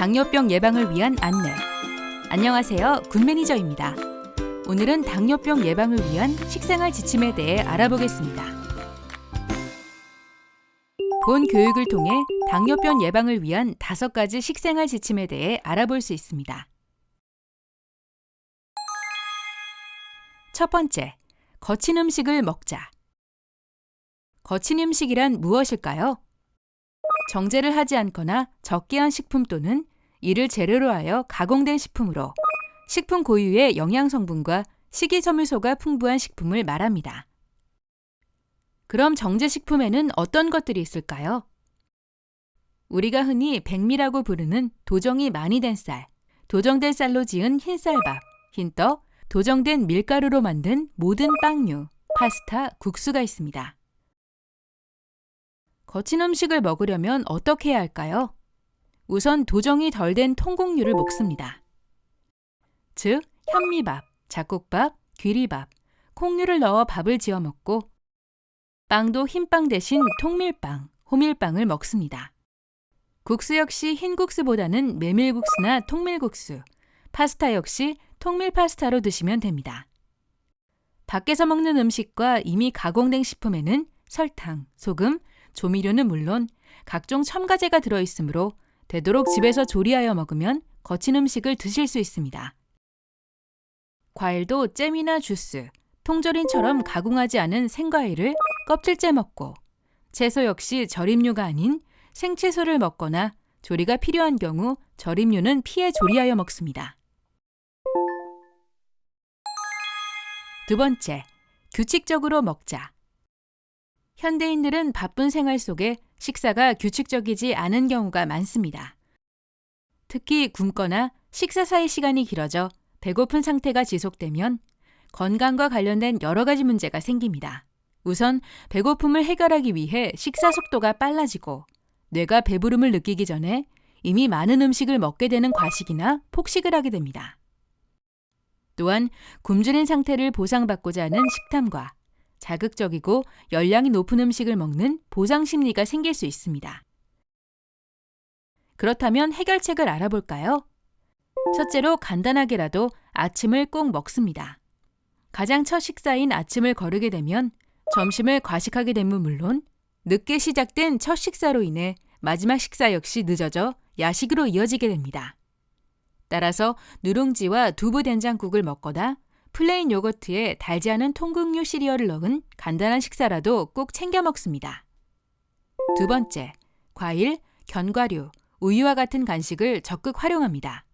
당뇨병 예방을 위한 안내. 안녕하세요. 군 매니저입니다. 오늘은 당뇨병 예방을 위한 식생활 지침에 대해 알아보겠습니다. 본 교육을 통해 당뇨병 예방을 위한 5가지 식생활 지침에 대해 알아볼 수 있습니다. 첫 번째, 거친 음식을 먹자. 거친 음식이란 무엇일까요? 정제를 하지 않거나 적게 한 식품 또는 이를 재료로 하여 가공된 식품으로 식품 고유의 영양 성분과 식이섬유소가 풍부한 식품을 말합니다. 그럼 정제 식품에는 어떤 것들이 있을까요? 우리가 흔히 백미라고 부르는 도정이 많이 된 쌀, 도정된 쌀로 지은 흰쌀밥, 흰떡, 도정된 밀가루로 만든 모든 빵류, 파스타, 국수가 있습니다. 거친 음식을 먹으려면 어떻게 해야 할까요? 우선 도정이 덜 된 통곡류를 먹습니다. 즉, 현미밥, 잡곡밥, 귀리밥, 콩류를 넣어 밥을 지어 먹고 빵도 흰빵 대신 통밀빵, 호밀빵을 먹습니다. 국수 역시 흰국수보다는 메밀국수나 통밀국수, 파스타 역시 통밀파스타로 드시면 됩니다. 밖에서 먹는 음식과 이미 가공된 식품에는 설탕, 소금, 조미료는 물론 각종 첨가제가 들어있으므로 되도록 집에서 조리하여 먹으면 거친 음식을 드실 수 있습니다. 과일도 잼이나 주스, 통조림처럼 가공하지 않은 생과일을 껍질째 먹고 채소 역시 절임류가 아닌 생채소를 먹거나 조리가 필요한 경우 절임류는 피해 조리하여 먹습니다. 두 번째, 규칙적으로 먹자. 현대인들은 바쁜 생활 속에 식사가 규칙적이지 않은 경우가 많습니다. 특히 굶거나 식사 사이 시간이 길어져 배고픈 상태가 지속되면 건강과 관련된 여러 가지 문제가 생깁니다. 우선 배고픔을 해결하기 위해 식사 속도가 빨라지고 뇌가 배부름을 느끼기 전에 이미 많은 음식을 먹게 되는 과식이나 폭식을 하게 됩니다. 또한 굶주린 상태를 보상받고자 하는 식탐과 자극적이고 열량이 높은 음식을 먹는 보상 심리가 생길 수 있습니다. 그렇다면 해결책을 알아볼까요? 첫째로 간단하게라도 아침을 꼭 먹습니다. 가장 첫 식사인 아침을 거르게 되면 점심을 과식하게 되면 물론 늦게 시작된 첫 식사로 인해 마지막 식사 역시 늦어져 야식으로 이어지게 됩니다. 따라서 누룽지와 두부 된장국을 먹거나 플레인 요거트에 달지 않은 통곡류 시리얼을 넣은 간단한 식사라도 꼭 챙겨 먹습니다. 두 번째, 과일, 견과류, 우유와 같은 간식을 적극 활용합니다.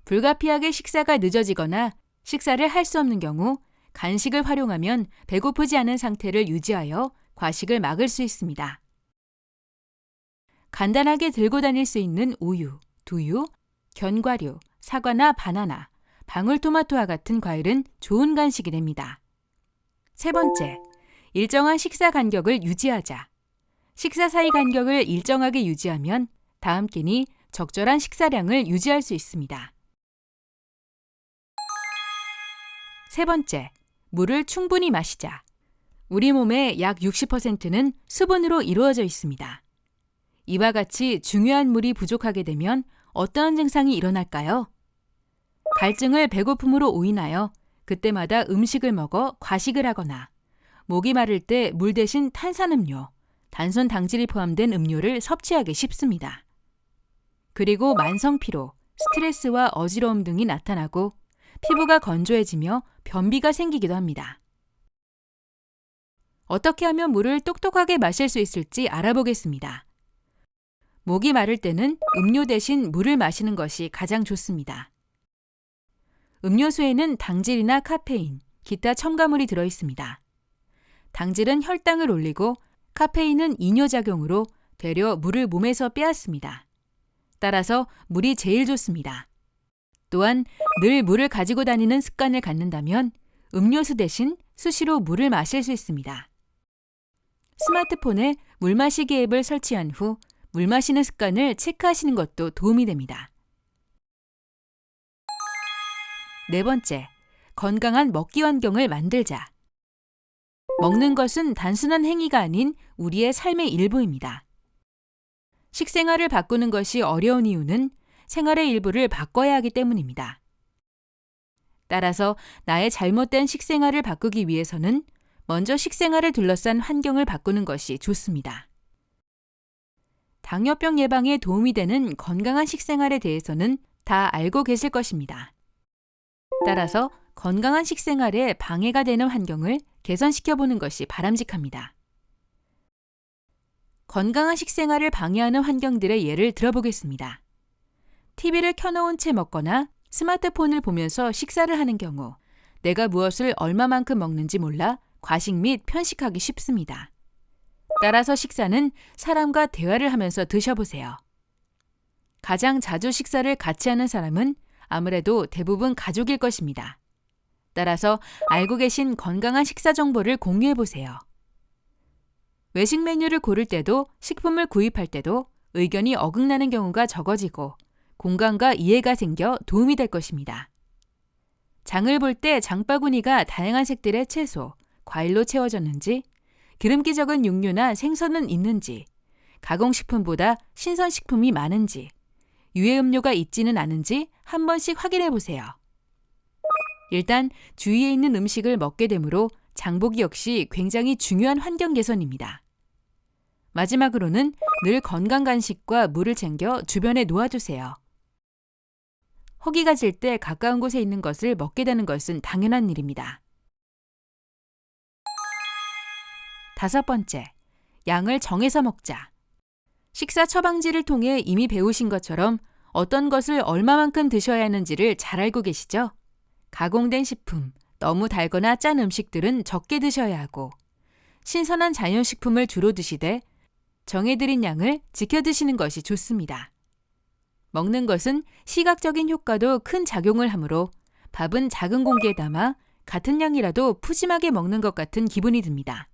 불가피하게 식사가 늦어지거나 식사를 할 수 없는 경우 간식을 활용하면 배고프지 않은 상태를 유지하여 과식을 막을 수 있습니다. 간단하게 들고 다닐 수 있는 우유, 두유, 견과류, 사과나 바나나, 방울토마토와 같은 과일은 좋은 간식이 됩니다. 세 번째, 일정한 식사 간격을 유지하자. 식사 사이 간격을 일정하게 유지하면 다음 끼니 적절한 식사량을 유지할 수 있습니다. 세 번째, 물을 충분히 마시자. 우리 몸의 약 60%는 수분으로 이루어져 있습니다. 이와 같이 중요한 물이 부족하게 되면 어떠한 증상이 일어날까요? 갈증을 배고픔으로 오인하여 그때마다 음식을 먹어 과식을 하거나 목이 마를 때 물 대신 탄산음료, 단순 당질이 포함된 음료를 섭취하기 쉽습니다. 그리고 만성피로, 스트레스와 어지러움 등이 나타나고 피부가 건조해지며 변비가 생기기도 합니다. 어떻게 하면 물을 똑똑하게 마실 수 있을지 알아보겠습니다. 목이 마를 때는 음료 대신 물을 마시는 것이 가장 좋습니다. 음료수에는 당질이나 카페인, 기타 첨가물이 들어있습니다. 당질은 혈당을 올리고 카페인은 이뇨작용으로 되려 물을 몸에서 빼앗습니다. 따라서 물이 제일 좋습니다. 또한 늘 물을 가지고 다니는 습관을 갖는다면 음료수 대신 수시로 물을 마실 수 있습니다. 스마트폰에 물 마시기 앱을 설치한 후 물 마시는 습관을 체크하시는 것도 도움이 됩니다. 네 번째, 건강한 먹기 환경을 만들자. 먹는 것은 단순한 행위가 아닌 우리의 삶의 일부입니다. 식생활을 바꾸는 것이 어려운 이유는 생활의 일부를 바꿔야 하기 때문입니다. 따라서 나의 잘못된 식생활을 바꾸기 위해서는 먼저 식생활을 둘러싼 환경을 바꾸는 것이 좋습니다. 당뇨병 예방에 도움이 되는 건강한 식생활에 대해서는 다 알고 계실 것입니다. 따라서 건강한 식생활에 방해가 되는 환경을 개선시켜보는 것이 바람직합니다. 건강한 식생활을 방해하는 환경들의 예를 들어보겠습니다. TV를 켜놓은 채 먹거나 스마트폰을 보면서 식사를 하는 경우 내가 무엇을 얼마만큼 먹는지 몰라 과식 및 편식하기 쉽습니다. 따라서 식사는 사람과 대화를 하면서 드셔보세요. 가장 자주 식사를 같이 하는 사람은 아무래도 대부분 가족일 것입니다. 따라서 알고 계신 건강한 식사 정보를 공유해보세요. 외식 메뉴를 고를 때도 식품을 구입할 때도 의견이 어긋나는 경우가 적어지고 공감과 이해가 생겨 도움이 될 것입니다. 장을 볼 때 장바구니가 다양한 색들의 채소, 과일로 채워졌는지, 기름기 적은 육류나 생선은 있는지, 가공식품보다 신선식품이 많은지, 유해음료가 있지는 않은지 한 번씩 확인해 보세요. 일단 주위에 있는 음식을 먹게 되므로 장보기 역시 굉장히 중요한 환경 개선입니다. 마지막으로는 늘 건강 간식과 물을 챙겨 주변에 놓아두세요. 허기가 질 때 가까운 곳에 있는 것을 먹게 되는 것은 당연한 일입니다. 5번째, 양을 정해서 먹자. 식사 처방지를 통해 이미 배우신 것처럼 어떤 것을 얼마만큼 드셔야 하는지를 잘 알고 계시죠? 가공된 식품, 너무 달거나 짠 음식들은 적게 드셔야 하고 신선한 자연식품을 주로 드시되 정해드린 양을 지켜 드시는 것이 좋습니다. 먹는 것은 시각적인 효과도 큰 작용을 하므로 밥은 작은 공기에 담아 같은 양이라도 푸짐하게 먹는 것 같은 기분이 듭니다.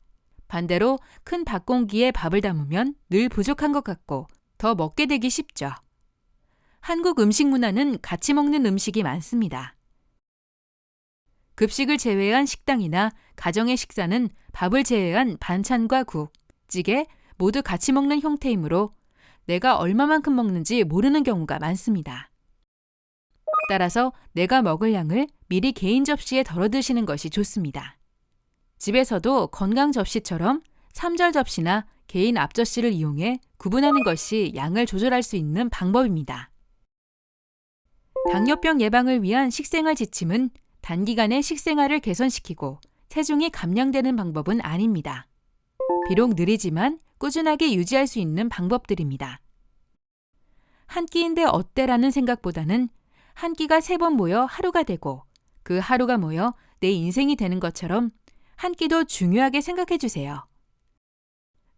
반대로 큰 밥공기에 밥을 담으면 늘 부족한 것 같고 더 먹게 되기 쉽죠. 한국 음식 문화는 같이 먹는 음식이 많습니다. 급식을 제외한 식당이나 가정의 식사는 밥을 제외한 반찬과 국, 찌개 모두 같이 먹는 형태이므로 내가 얼마만큼 먹는지 모르는 경우가 많습니다. 따라서 내가 먹을 양을 미리 개인 접시에 덜어 드시는 것이 좋습니다. 집에서도 건강 접시처럼 3절 접시나 개인 앞접시를 이용해 구분하는 것이 양을 조절할 수 있는 방법입니다. 당뇨병 예방을 위한 식생활 지침은 단기간에 식생활을 개선시키고 체중이 감량되는 방법은 아닙니다. 비록 느리지만 꾸준하게 유지할 수 있는 방법들입니다. 한 끼인데 어때라는 생각보다는 한 끼가 3번 모여 하루가 되고 그 하루가 모여 내 인생이 되는 것처럼 한 끼도 중요하게 생각해 주세요.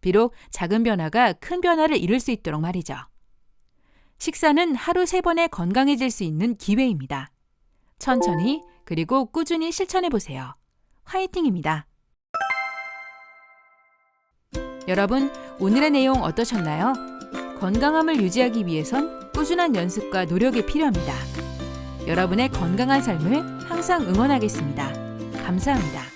비록 작은 변화가 큰 변화를 이룰 수 있도록 말이죠. 식사는 하루 3번에 건강해질 수 있는 기회입니다. 천천히 그리고 꾸준히 실천해 보세요. 화이팅입니다. 여러분, 오늘의 내용 어떠셨나요? 건강함을 유지하기 위해선 꾸준한 연습과 노력이 필요합니다. 여러분의 건강한 삶을 항상 응원하겠습니다. 감사합니다.